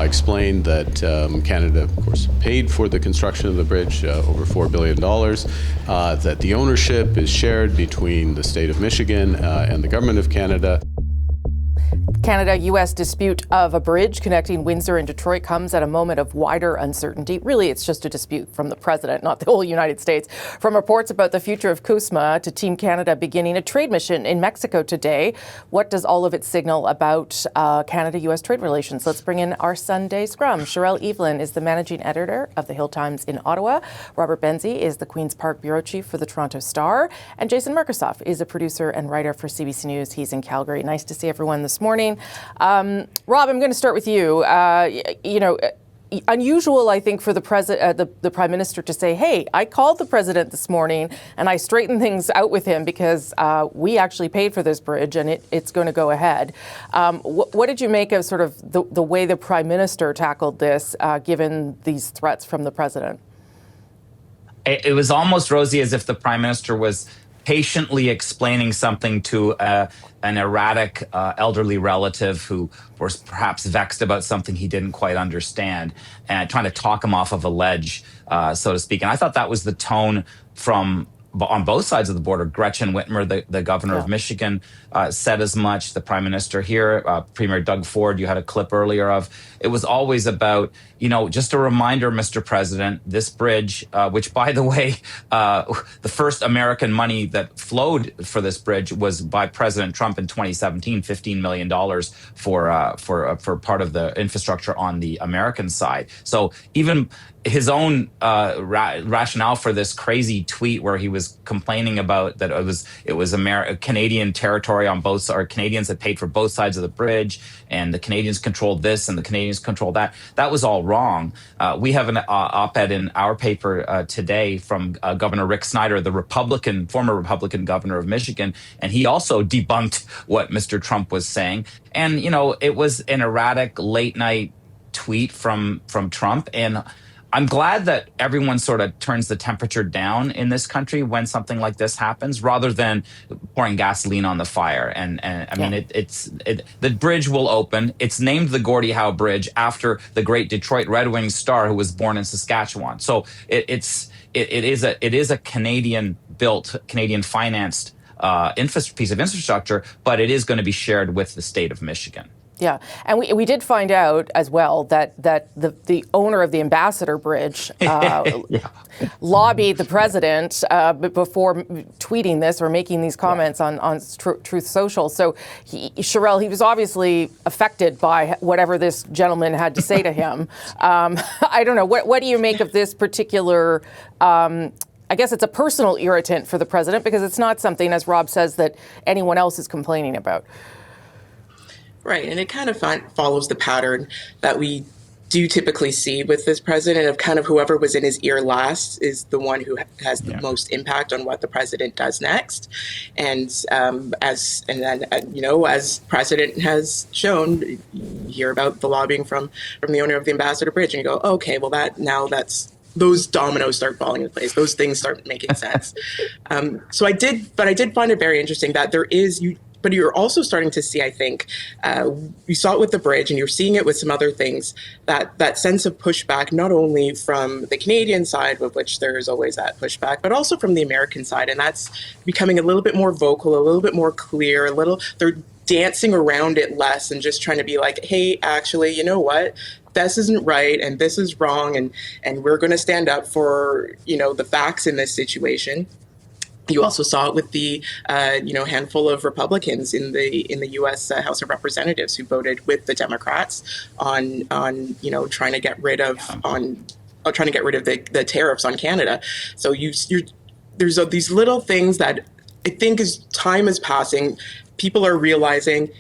I explained that Canada, of course, paid for the construction of the bridge, over $4 billion, that the ownership is shared between the state of Michigan and the government of Canada. Canada-U.S. dispute of a bridge connecting Windsor and Detroit comes at a moment of wider uncertainty. Really, it's just a dispute from the president, not the whole United States. From reports about the future of CUSMA to Team Canada beginning a trade mission in Mexico today, what does all of it signal about Canada-U.S. trade relations? Let's bring in our Sunday Scrum. Charelle Evelyn is the managing editor of the Hill Times in Ottawa. Robert Benzie is the Queen's Park bureau chief for the Toronto Star. And Jason Markusoff is a producer and writer for CBC News. He's in Calgary. Nice to see everyone this morning. Rob, I'm going to start with you. Unusual, I think, for the Prime Minister to say, hey, I called the President this morning and I straightened things out with him because we actually paid for this bridge and it's going to go ahead. What did you make of sort of the way the Prime Minister tackled this, given these threats from the President? It was almost, Rosie, as if the Prime Minister was patiently explaining something to an erratic elderly relative who was perhaps vexed about something he didn't quite understand, and trying to talk him off of a ledge, so to speak. And I thought that was the tone from on both sides of the border. Gretchen Whitmer, the governor of Michigan, said as much. The Prime Minister here, Premier Doug Ford, you had a clip earlier of. It was always about, just a reminder, Mr. President, this bridge, which, by the way, the first American money that flowed for this bridge was by President Trump in 2017, $15 million for part of the infrastructure on the American side. So even his own rationale for this crazy tweet where he was complaining about that it was Canadian territory on both, or Canadians had paid for both sides of the bridge, and the Canadians controlled this and the Canadians controlled that. That was all wrong. We have an op-ed in our paper today from Governor Rick Snyder, the former Republican governor of Michigan, and he also debunked what Mr. Trump was saying. And it was an erratic late night tweet from Trump, and I'm glad that everyone sort of turns the temperature down in this country when something like this happens, rather than pouring gasoline on the fire. And I mean, the bridge will open. It's named the Gordie Howe Bridge after the great Detroit Red Wings star who was born in Saskatchewan. So it is a Canadian-built, Canadian-financed piece of infrastructure, but it is going to be shared with the state of Michigan. Yeah, and we did find out as well that the owner of the Ambassador Bridge lobbied the president before tweeting this or making these comments on Truth Social. So, Charelle, he was obviously affected by whatever this gentleman had to say to him. I don't know. What do you make of this particular? I guess it's a personal irritant for the president because it's not something, as Rob says, that anyone else is complaining about. Right, and it kind of follows the pattern that we do typically see with this president of kind of whoever was in his ear last is the one who has the most impact on what the president does next. And as president has shown, you hear about the lobbying from the owner of the Ambassador Bridge, and you go, okay, well that's those dominoes start falling into place. Those things start making sense. So I did find it very interesting that there is But you're also starting to see, I think, you saw it with the bridge and you're seeing it with some other things, that sense of pushback, not only from the Canadian side, with which there is always that pushback, but also from the American side. And that's becoming a little bit more vocal, a little bit more clear, they're dancing around it less and just trying to be like, hey, actually, you know what? This isn't right and this is wrong. And we're going to stand up for, the facts in this situation. You also saw it with the, handful of Republicans in the U.S. House of Representatives who voted with the Democrats on trying to get rid of the tariffs on Canada. So there's these little things that I think as time is passing, people are realizing,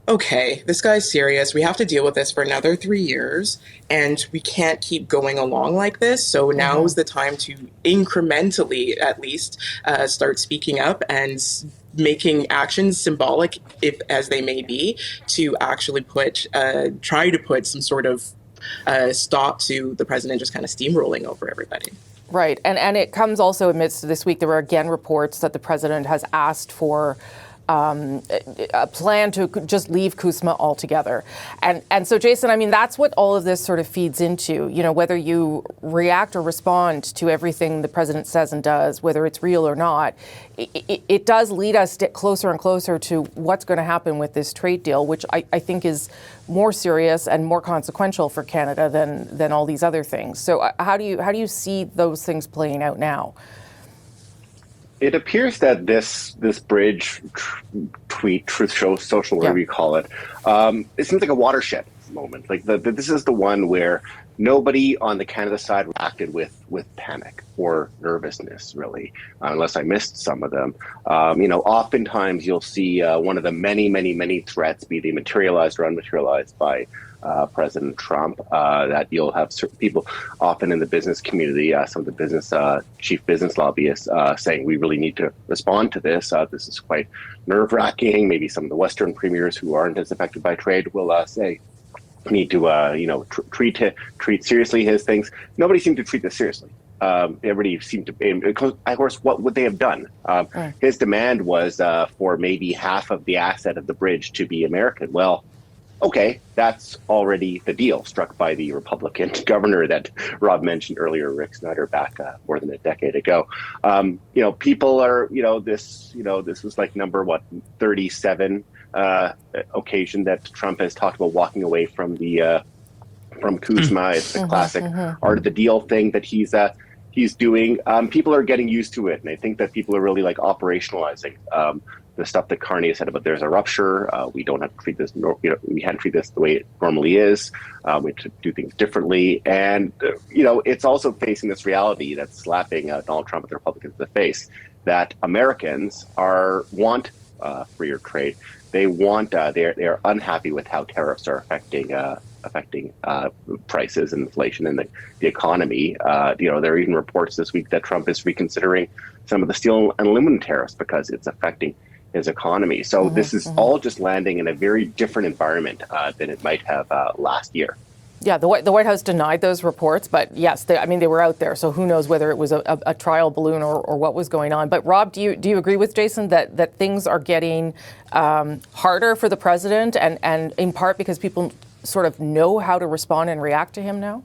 okay, this guy's serious. We have to deal with this for another 3 years, and we can't keep going along like this. So now is the time to incrementally, at least, start speaking up and making actions symbolic, as they may be, to actually try to put some sort of stop to the president just kind of steamrolling over everybody. Right, and it comes also amidst this week. There were again reports that the president has asked for a plan to just leave CUSMA altogether. And so, Jason, I mean, that's what all of this sort of feeds into, you know, whether you react or respond to everything the president says and does, whether it's real or not, it does lead us closer and closer to what's going to happen with this trade deal, which I think is more serious and more consequential for Canada than all these other things. So how do you see those things playing out now? It appears that this bridge tweet, truth show, social, whatever you call it, it seems like a watershed moment. Like this is the one where nobody on the Canada side reacted with panic or nervousness, really, unless I missed some of them. You know, oftentimes you'll see one of the many threats, be they materialized or unmaterialized, by President Trump, that you'll have certain people often in the business community, some of the business chief business lobbyists saying we really need to respond to this. This is quite nerve-wracking. Maybe some of the Western premiers who aren't as affected by trade will say need to treat seriously his things. Nobody seemed to treat this seriously. Everybody seemed to, because of course, what would they have done? His demand was for maybe half of the asset of the bridge to be American. Well, okay, that's already the deal struck by the Republican governor that Rob mentioned earlier, Rick Snyder, back more than a decade ago. You know, people are, this was like number 37 occasion that Trump has talked about walking away from CUSMA. It's the classic art of the deal thing that he's doing. People are getting used to it, and I think that people are really like operationalizing the stuff that Carney has said about there's a rupture. We don't have to treat this. We can't treat this the way it normally is. We have to do things differently, and it's also facing this reality that's slapping Donald Trump and the Republicans in the face, that Americans want freer trade. They want. They're unhappy with how tariffs are affecting prices and inflation and the economy. There are even reports this week that Trump is reconsidering some of the steel and aluminum tariffs because it's affecting his economy. So this is all just landing in a very different environment than it might have last year. Yeah, the White House denied those reports, but yes, they were out there. So who knows whether it was a trial balloon or what was going on. But Rob, do you agree with Jason that things are getting harder for the president, and in part because people sort of know how to respond and react to him now?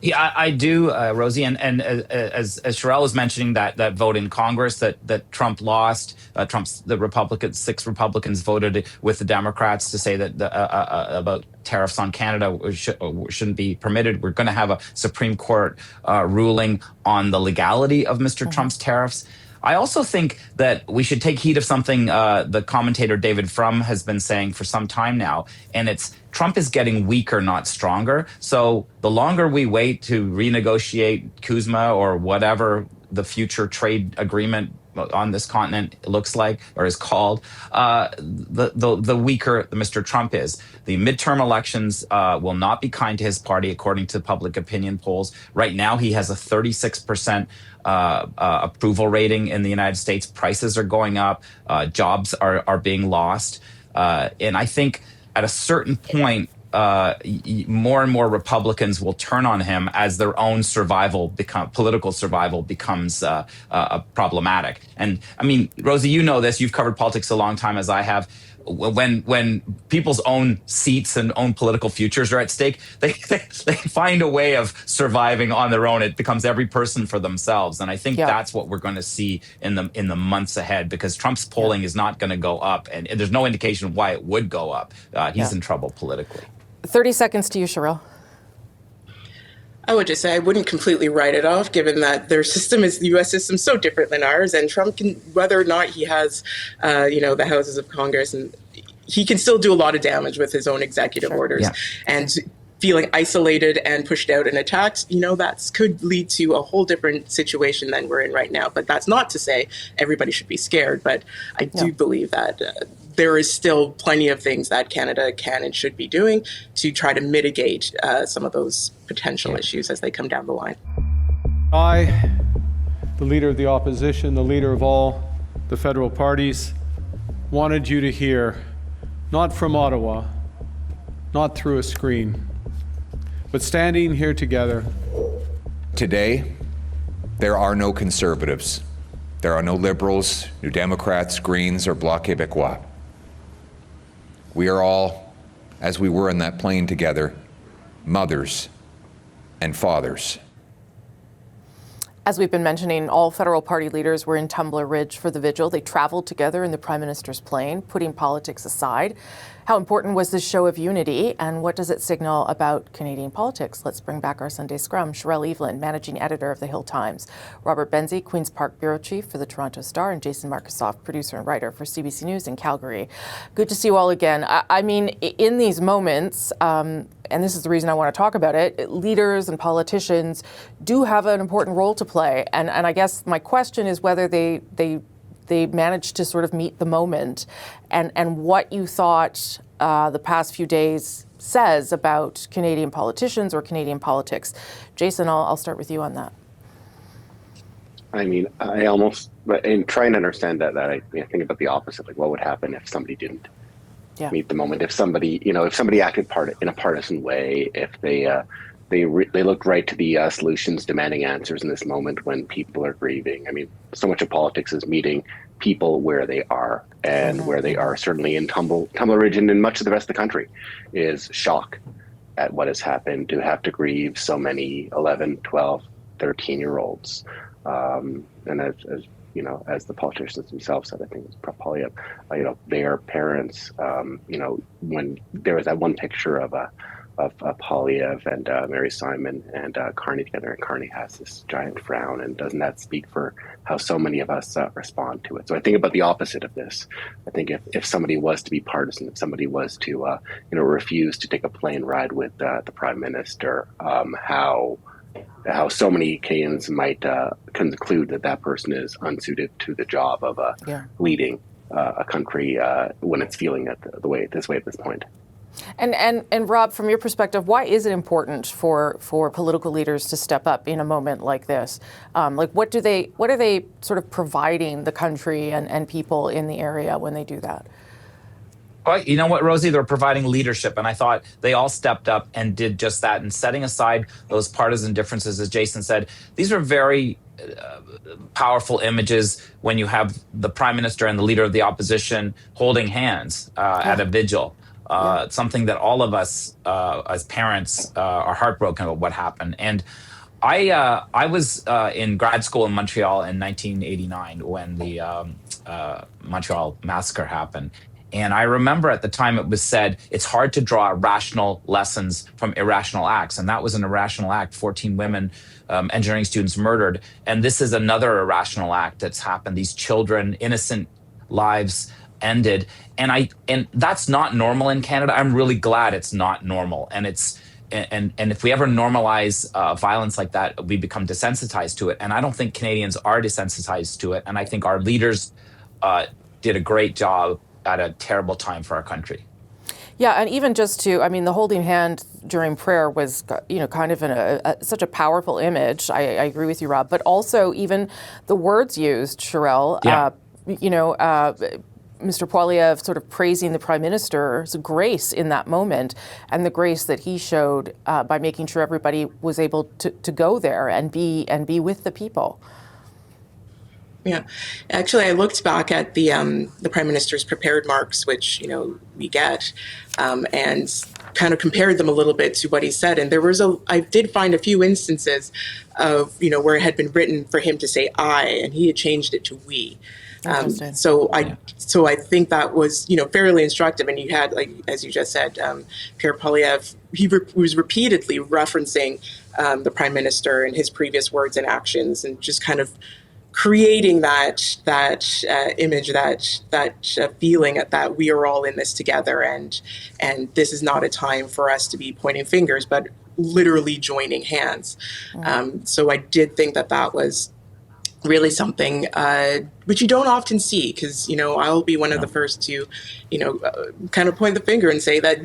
Yeah, I do, Rosie, and as Charelle was mentioning, that vote in Congress that Trump lost, the 6 Republicans voted with the Democrats to say that about tariffs on Canada shouldn't be permitted. We're going to have a Supreme Court ruling on the legality of Mr. Trump's tariffs. I also think that we should take heed of something the commentator David Frum has been saying for some time now, and it's Trump is getting weaker, not stronger. So the longer we wait to renegotiate CUSMA or whatever the future trade agreement on this continent looks like or is called, the weaker Mr. Trump is. The midterm elections will not be kind to his party, according to public opinion polls. Right now, he has a 36% approval rating in the United States. Prices are going up. Jobs are being lost. And I think at a certain point, more and more Republicans will turn on him as their own political survival becomes problematic. And I mean, Rosie, you know this. You've covered politics a long time, as I have. When people's own seats and own political futures are at stake, they find a way of surviving on their own. It becomes every person for themselves, and I think that's what we're going to see in the months ahead, because Trump's polling is not going to go up, and there's no indication why it would go up. He's in trouble politically. 30 seconds to you, Charelle. I would just say I wouldn't completely write it off, given that their system is the U.S. system so different than ours, and Trump can, whether or not he has, the houses of Congress, and he can still do a lot of damage with his own executive orders. And feeling isolated and pushed out and attacked, that could lead to a whole different situation than we're in right now. But that's not to say everybody should be scared. But I do believe that there is still plenty of things that Canada can and should be doing to try to mitigate some of those potential issues as they come down the line. I, the leader of the opposition, the leader of all the federal parties, wanted you to hear, not from Ottawa, not through a screen, but standing here together. Today, there are no conservatives. There are no Liberals, New Democrats, Greens, or Bloc Québécois. We are all, as we were in that plane together, mothers and fathers. As we've been mentioning, all federal party leaders were in Tumbler Ridge for the vigil. They traveled together in the Prime Minister's plane, putting politics aside. How important was this show of unity, and what does it signal about Canadian politics? Let's bring back our Sunday Scrum. Charelle Evelyn, managing editor of the Hill Times. Robert Benzie, Queen's Park bureau chief for the Toronto Star, and Jason Markusoff, producer and writer for CBC News in Calgary. Good to see you all again. I mean, in these moments, and this is the reason I want to talk about it, leaders and politicians do have an important role to play. And I guess my question is whether they managed to sort of meet the moment, and what you thought the past few days says about Canadian politicians or Canadian politics. Jason, I'll start with you on that. I mean, I almost, in trying to understand that I think about the opposite, like what would happen if somebody didn't meet the moment, if somebody, if somebody acted in a partisan way, if they looked right to the solutions, demanding answers in this moment when people are grieving. I mean, so much of politics is meeting people where they are, and where they are certainly in Tumbler Ridge and in much of the rest of the country is shock at what has happened, to have to grieve so many 11, 12, 13-year-olds. And as the politicians themselves said, I think it's probably, their parents, when there was that one picture of Polyev and Mary Simon and Carney together, and Carney has this giant frown, and doesn't that speak for how so many of us respond to it? So I think about the opposite of this. I think if somebody was to be partisan, if somebody was to refuse to take a plane ride with the Prime Minister, how so many Canadians might conclude that person is unsuited to the job of leading a country when it's feeling this way at this point. And Rob, from your perspective, why is it important for political leaders to step up in a moment like this? What are they sort of providing the country and people in the area when they do that? Well, you know what, Rosie? They're providing leadership, and I thought they all stepped up and did just that. And setting aside those partisan differences, as Jason said, these are very powerful images when you have the Prime Minister and the Leader of the Opposition holding hands at a vigil. Something that all of us as parents are heartbroken about what happened. And I was in grad school in Montreal in 1989 when the Montreal massacre happened. And I remember at the time it was said, it's hard to draw rational lessons from irrational acts. And that was an irrational act, 14 women, engineering students murdered. And this is another irrational act that's happened. These children, innocent lives ended. And that's not normal in Canada. I'm really glad it's not normal. And if we ever normalize violence like that, we become desensitized to it. And I don't think Canadians are desensitized to it. And I think our leaders did a great job at a terrible time for our country. Yeah, and even just the holding hand during prayer was, kind of such a powerful image. I agree with you, Rob. But also even the words used, Charelle, Mr. Poilievre sort of praising the Prime Minister's grace in that moment, and the grace that he showed by making sure everybody was able to go there and be with the people. Yeah, actually, I looked back at the Prime Minister's prepared marks, which we get, and kind of compared them a little bit to what he said. And I did find a few instances of where it had been written for him to say "I," and he had changed it to "we." So I think that was fairly instructive. And you had, like as you just said, Pierre Poilievre, he was repeatedly referencing the Prime Minister and his previous words and actions, and just kind of creating that image, that feeling that we are all in this together, and this is not a time for us to be pointing fingers, but literally joining hands. So I did think that was really something which you don't often see, because I'll be one of the first to kind of point the finger and say that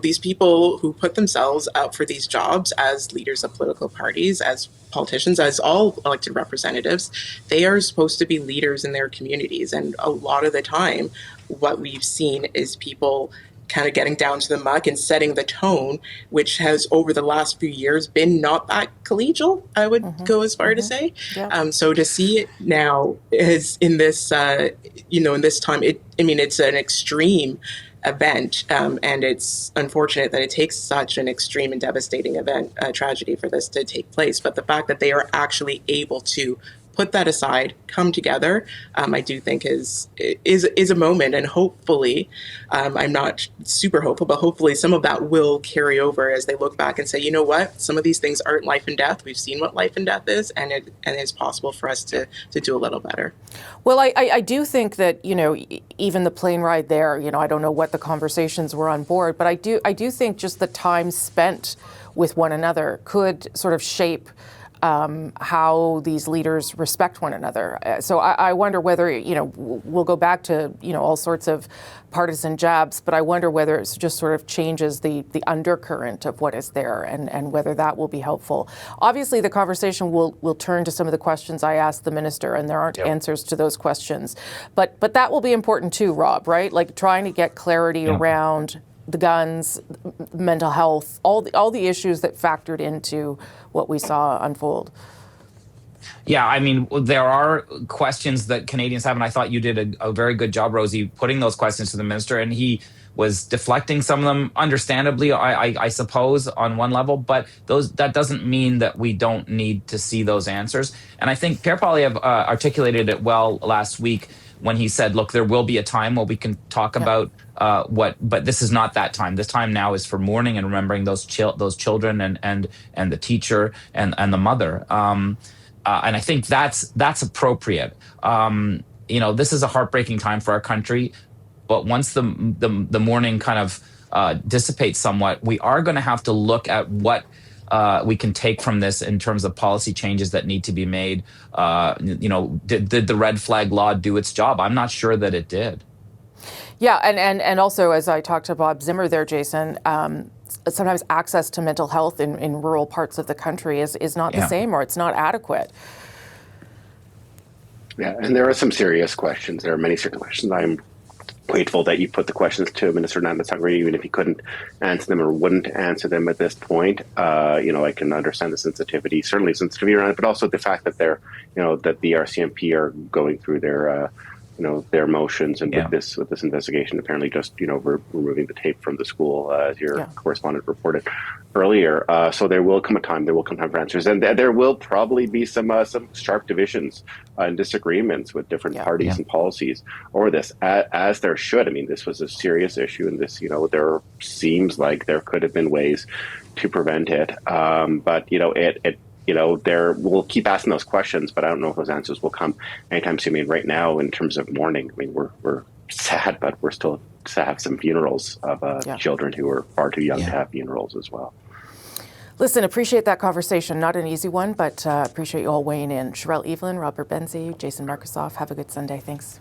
these people who put themselves out for these jobs as leaders of political parties, as politicians, as all elected representatives, they are supposed to be leaders in their communities. And a lot of the time what we've seen is people kind of getting down to the muck and setting the tone, which has over the last few years been not that collegial, I would go as far to say. Yeah. So to see it now is in this, in this time, it's an extreme event, and it's unfortunate that it takes such an extreme and devastating event, tragedy for this to take place. But the fact that they are actually able to put that aside, come together, I do think is a moment, and hopefully, I'm not super hopeful, but hopefully some of that will carry over as they look back and say, you know what, some of these things aren't life and death. We've seen what life and death is, and it's possible for us to do a little better. Well, I do think that, even the plane ride there, I don't know what the conversations were on board, but I do think just the time spent with one another could sort of shape how these leaders respect one another. So I wonder whether, we'll go back to, all sorts of partisan jabs, but I wonder whether it just sort of changes the undercurrent of what is there and whether that will be helpful. Obviously, the conversation will turn to some of the questions I asked the minister, and there aren't answers to those questions. But that will be important too, Rob, right? Like trying to get clarity around the guns, mental health, all the issues that factored into what we saw unfold. Yeah, I mean, there are questions that Canadians have, and I thought you did a very good job, Rosie, putting those questions to the minister, and he was deflecting some of them, understandably, I suppose, on one level, but that doesn't mean that we don't need to see those answers. And I think Pierre Poilievre articulated it well last week when he said, look, there will be a time where we can talk about but this is not that time. This time now is for mourning and remembering those children and the teacher and the mother. And I think that's appropriate. This is a heartbreaking time for our country, but once the mourning kind of dissipates somewhat, we are going to have to look at what we can take from this in terms of policy changes that need to be made. Did the red flag law do its job? I'm not sure that it did. Yeah, and also, as I talked to Bob Zimmer there, Jason, sometimes access to mental health in rural parts of the country is not the same, or it's not adequate. Yeah, and there are some serious questions. There are many serious questions. I'm grateful that you put the questions to Minister Namasangre, even if he couldn't answer them or wouldn't answer them at this point. I can understand the sensitivity around it, but also the fact that they're, that the RCMP are going through their motions, and with this investigation, apparently just removing the tape from the school, as your correspondent reported earlier. So there will come time for answers, and there will probably be some sharp divisions and disagreements with different parties and policies over this, as there should. I mean, this was a serious issue, and this, there seems like there could have been ways to prevent it, but we'll keep asking those questions, but I don't know if those answers will come anytime soon. I mean, right now, in terms of mourning, I mean, we're sad, but we're still to have some funerals of children who are far too young to have funerals as well. Listen, appreciate that conversation. Not an easy one, but appreciate you all weighing in. Charelle Evelyn, Robert Benzie, Jason Markusoff. Have a good Sunday. Thanks.